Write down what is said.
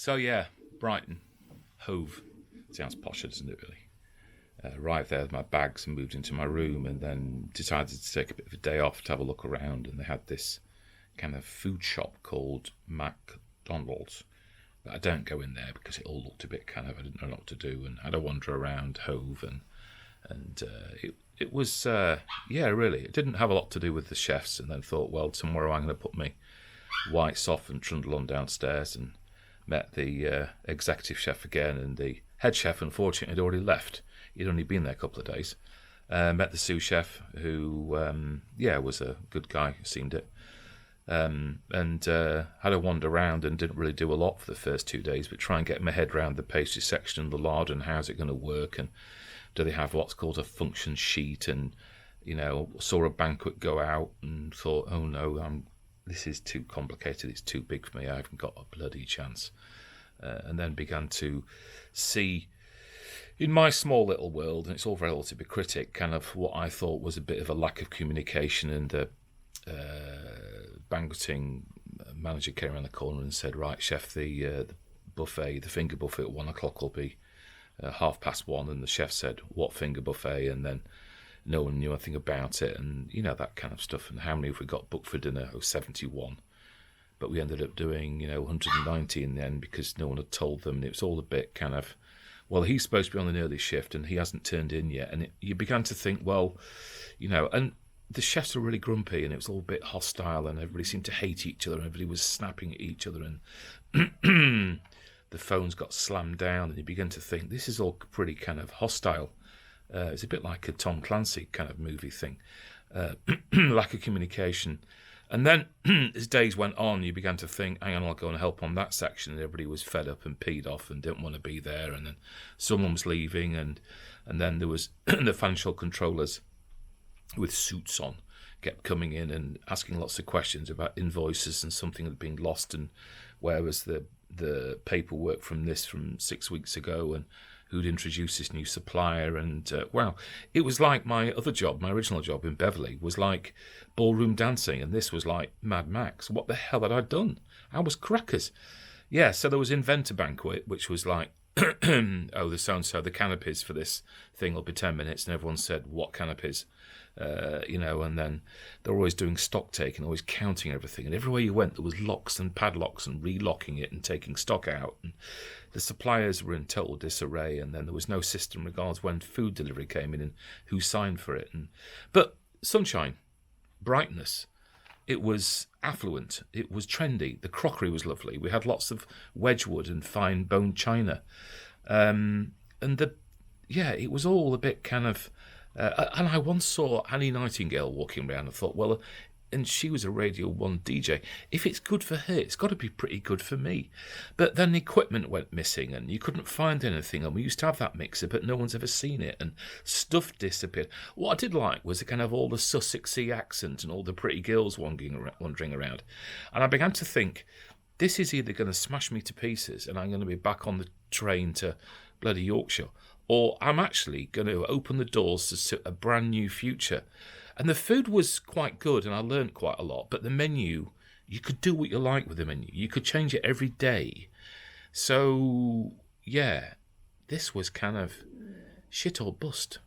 So yeah, Brighton, Hove. Sounds posher, doesn't it, really? Arrived there with my bags and moved into my room, and then decided to take a bit of a day off to have a look around. And they had this kind of food shop called McDonald's. But I don't go in there because it all looked a bit kind of, I didn't know what to do, and had a wander around Hove, and it was really, it didn't have a lot to do with the chefs. And then thought, well, tomorrow I'm going to put my whites off and trundle on downstairs, and met the executive chef again, and the head chef, unfortunately, had already left. He'd only been there a couple of days. Met the sous chef, who, was a good guy, seemed it. And had a wander around and didn't really do a lot for the first 2 days, but try and get my head around the pastry section and the lard and how's it going to work, and do they have what's called a function sheet, and, saw a banquet go out and thought, oh no, this is too complicated, it's too big for me, I haven't got a bloody chance. And then began to see, in my small little world, and it's all very little to be critic, kind of what I thought was a bit of a lack of communication. And the banqueting manager came around the corner and said, right, chef, the buffet, the finger buffet at 1 o'clock will be 1:30. And the chef said, what finger buffet? And then no one knew anything about it, and that kind of stuff. And how many have we got booked for dinner? 71. But we ended up doing 190 in the end, because no one had told them. And it was all a bit kind of, well, he's supposed to be on an early shift and he hasn't turned in yet. And you began to think, well, and the chefs were really grumpy, and it was all a bit hostile, and everybody seemed to hate each other, and everybody was snapping at each other, and the phones got slammed down, and you began to think, this is all pretty kind of hostile. It's a bit like a Tom Clancy kind of movie thing. Lack of communication. And then, as days went on, you began to think, hang on, I'll go and help on that section. And everybody was fed up and peed off and didn't want to be there. And then someone was leaving. And then there was the financial controllers with suits on kept coming in and asking lots of questions about invoices and something had been lost. And where was the paperwork from 6 weeks ago? And who'd introduced this new supplier. And, it was like my other job, my original job in Beverley, was like ballroom dancing, and this was like Mad Max. What the hell had I done? I was crackers. Yeah, so there was Inventor Banquet, which was like, the so-and-so, the canopies for this thing will be 10 minutes, and everyone said, what canopies? And then they're always doing stock taking, always counting everything, and everywhere you went there was locks and padlocks and relocking it and taking stock out, and the suppliers were in total disarray, and then there was no system regards when food delivery came in and who signed for it. But sunshine, brightness, it was affluent, it was trendy, the crockery was lovely, we had lots of Wedgwood and fine bone china, it was all a bit kind of. And I once saw Annie Nightingale walking around and thought, well, and she was a Radio 1 DJ. If it's good for her, it's got to be pretty good for me. But then the equipment went missing and you couldn't find anything. And we used to have that mixer, but no one's ever seen it. And stuff disappeared. What I did like was the kind of all the Sussexy accent and all the pretty girls wandering around. And I began to think, this is either going to smash me to pieces and I'm going to be back on the train to bloody Yorkshire, or I'm actually going to open the doors to a brand new future. And the food was quite good, and I learned quite a lot. But the menu, you could do what you like with the menu. You could change it every day. So, yeah, this was kind of shit or bust.